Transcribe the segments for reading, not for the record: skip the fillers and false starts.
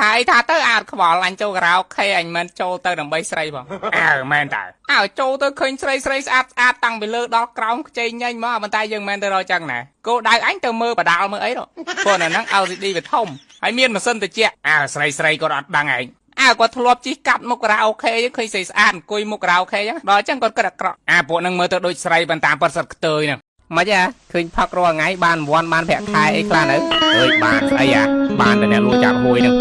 ហើយថាទៅអាចខ្វល់អញចូលការ៉ាអូខេអញមិនចូលទៅដើម្បីស្រីបងមែនតើចូលទៅឃើញស្រីស្អាតតាំងពីលើដល់ក្រោមខ្ចីញញមកប៉ុន្តែយើងមិនទៅរកចឹងណាគោដៅអញទៅមើលបដាល់មើលអីនោះព្រោះនៅហ្នឹង LCD វាធំហើយមានម៉ាស៊ីនត្រជាក់ស្រីគាត់អត់ដឹងឯងគាត់ធ្លាប់ជិះកាត់មុខការ៉ាអូខេឃើញស្រីស្អាតអង្គុយមុខការ៉ាអូខេចឹងដល់ចឹងគាត់គិតអាក្រក់ពួកហ្នឹងមើលទៅដូចស្រីប៉ុន្តែប៉ិតសិតខ្ទើយហ្នឹងមិនទេឃើញផឹករាល់ថ្ងៃបានរង្វាន់បានប្រាក់ខែអីខ្លះនៅអើយបានស្អីបានតែអ្នកលួចចាប់ហួយហ្នឹង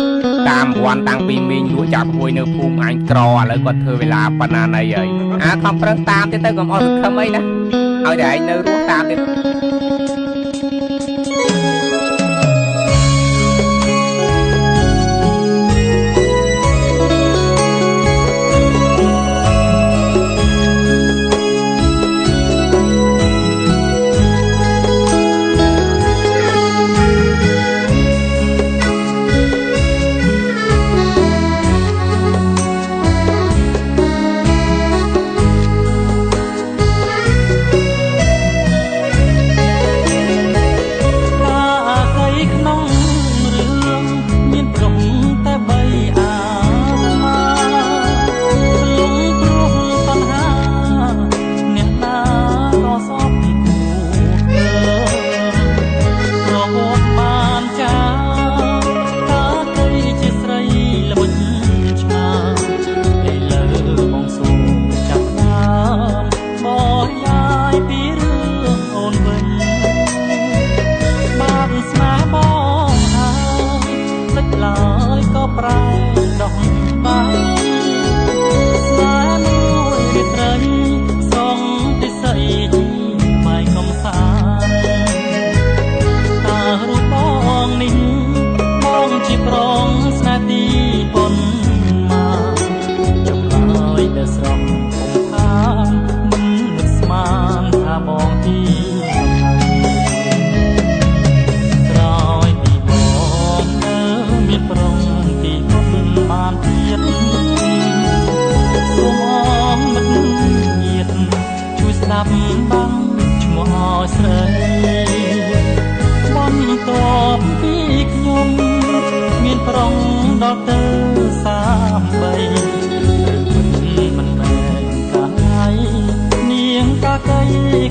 តាមរង្វាន់តាំងពីមីងលួចចាប់ហួយនៅភូមិអញក្រឥឡូវគាត់ធ្វើវេលាប៉ុណ្ណាណីហើយខំប្រឹងតាមទៀតទៅកុំអត់សង្ឃឹមអីណាឲ្យតែឯងនៅរស់តាមទៀត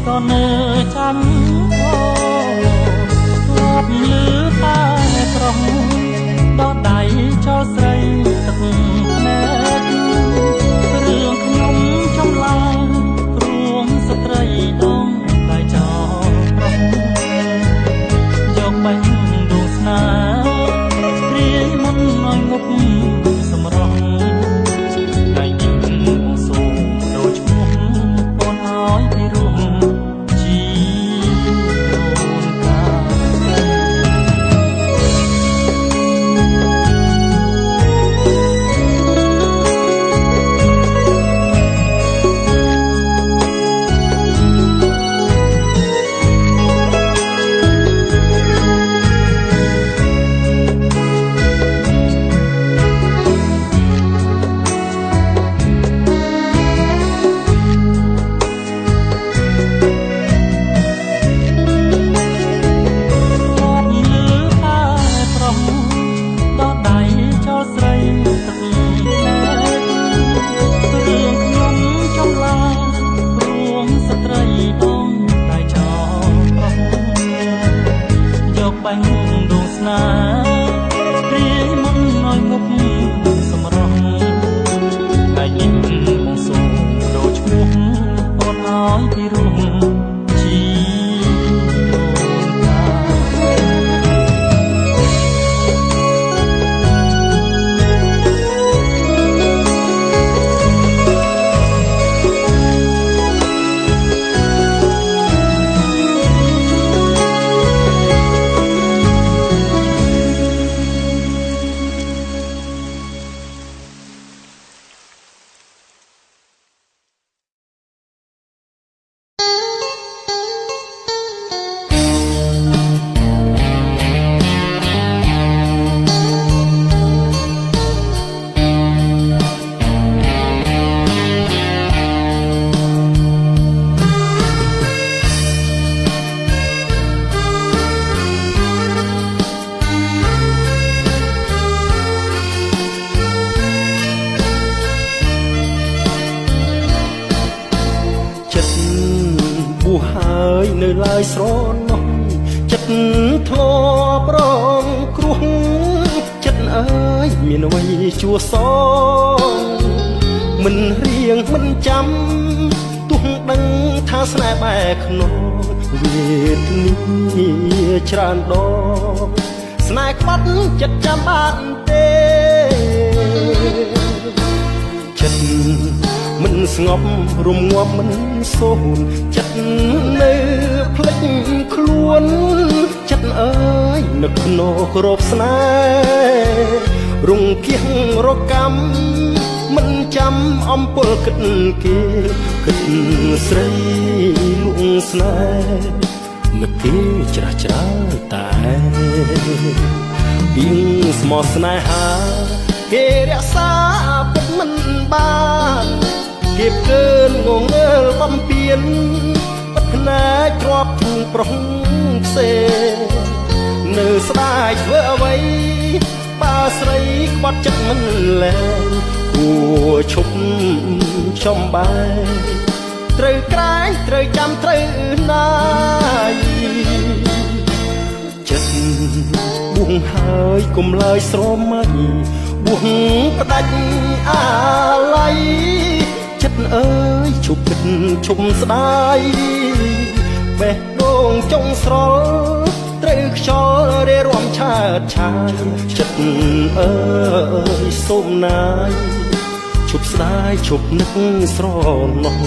ក៏នៅចាំធ្លាប់លឺតែប្រុសដល់ដៃចោលស្រីទឹកភ្នែករឿងខ្ញុំចំឡាយរួមស្ត្រីដងដៃចោលប្រុសយកបាញ់ដួងស្នេហ៍ព្រាយមុនឲ្យងប់សម្រស់ថ្ងៃនេះបងសូមដូរឈ្មោះអូនឲ្យពីរួម យនៅឡើយស្រណោះចិត្តធ្លាប់រងគ្រោះចិត្តអើយមានអ្វីជួសងមិនរៀងមិនចាំទោះដឹងថាស្នេហ៍បែកក្នុងវេទនាច្រើនដងស្នេហ៍ក្បត់ចិត្តចាំបានទេចិត្តមិនស្ងប់រំងាប់មិនសូនចិត្តនៅភ្លេចខ្លួនចិត្តអើយនឹកភ្នោរោគស្នេហ៍រង្គៀងរកម្មមិនចាំអំពើគិតគេគិតស្រីលួងស្នេហ៍នឹកគេច្រាស់ច្រាលតែពីងស្មោះស្នេហាគេរក្សាពិតមិនបានគេកើនងងើលបំពេញបាត់ភ្នែកទ្របធុងប្រុសផ្សេងនៅស្ដាយធ្វើអ្វីបើស្រីក្បត់ចិត្តមិនលែងគួឈប់ចំបែត្រូវក្រែងត្រូវចាំត្រូវណាយចិត្តបួងហើយកុំឡើយស្រមៃបួងផ្ដាច់អាឡ័យចិត្តអើយឈប់គិតឈប់ស្ដាយបេះដូងចុងស្រល់ត្រូវខ្យល់រេរាំឆើតឆាយចិត្តអើយសូមណាយឈប់ស្ដាយឈប់នឹកស្រណោះ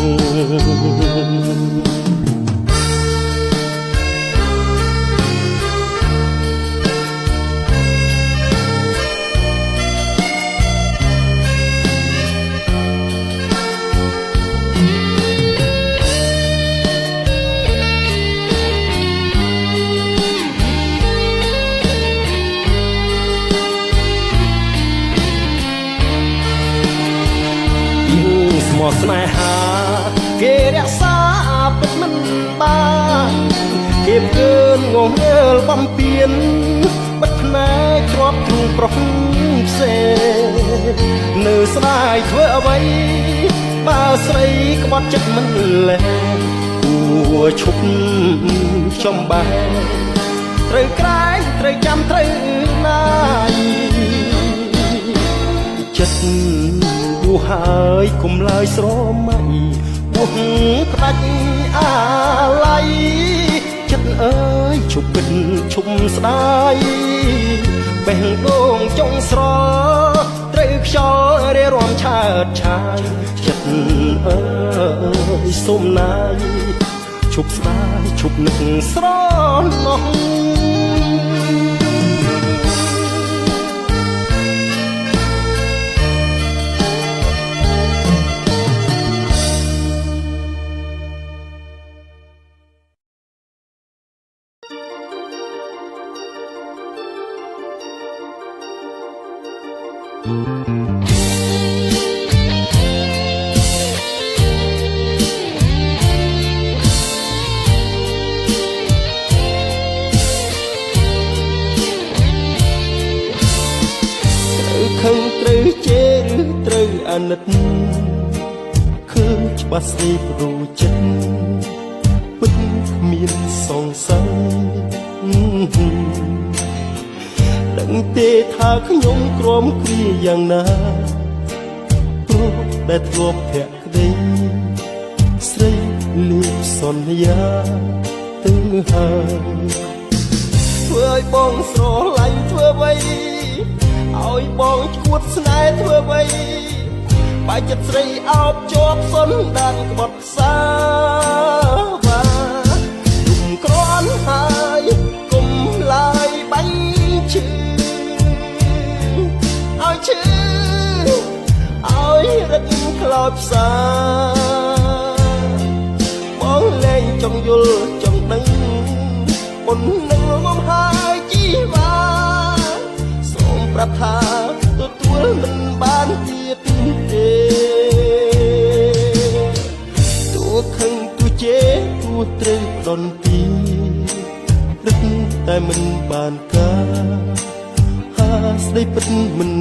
ស្នេហាគេរក្សាពិតមិនបានគេកើនងងើលបំពេញបិទភ្នែកទ្របទ្រូងប្រុសផ្សេងនៅស្ដាយធ្វើអ្វីបើស្រីក្បត់ចិត្តមិនលែងគួឈប់ចំបែត្រូវក្រែងត្រូវចាំត្រូវណាយចិត្តបួហើយកុំឡើយស្រមៃបួផ្ដាច់អាឡ័យចិត្តអើយឈប់គិតឈប់ស្ដាយបេះដូងចុងស្រល់ត្រូវខ្យល់រេរាំឆើតឆាយចិត្តអើយសូមណាយឈប់ស្ដាយឈប់នឹកស្រណោះខឹងត្រូវជេរឬត្រូវអាណិតឃើញច្បាស់ស្ដីប្រូចិត្តពិតគ្មានសង្ស័យដឹងទេថាខ្ញុំក្រំគ្រាយ៉ាងណាព្រោះដែលធ្លាប់ភក្តីស្រីលៀបសន្យាទៅហើយធ្វើឲ្យបងស្រឡាញ់ធ្វើអ្វីឲ្យបងឈួតស្នេហ៍ធ្វើអ្វីបើចិត្តស្រីអោបជាប់សុនដានក្បត់ផ្សាបាទុំក្រន់ហើយគុំឡើយបាញ់ឈឺឲ្យឈឺឲ្យរឹកខ្លោចផ្សាបងលែងចង់យល់ចង់ដឹងមុននឹងមកហើយជីវ៉ាប្រាប់ថាទទួលមិនបានទៀតទេទោះខឹងទោះជេរទោះត្រូវផ្ដន់ទីរឹកតែមិនបានការហាស្ដីពិតមិន